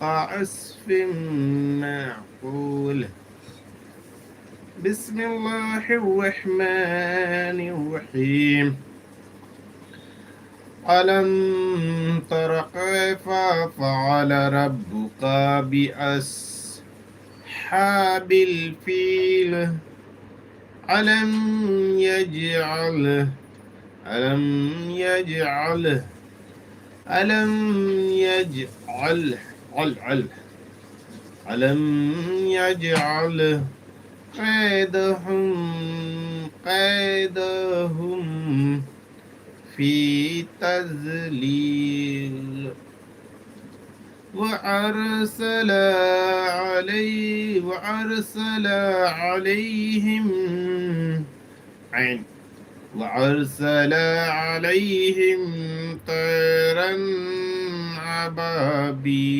كعصف معقول. بسم الله الرحمن الرحيم. ألم تر كيف فعل ربك بأصحاب الفيل؟ ألم يجعل ألم يجعل ألم يجعل ألم يجعل قيدهم في تذليل. وأرسل عليهم عين وأرسل عليهم طيرا أبابيل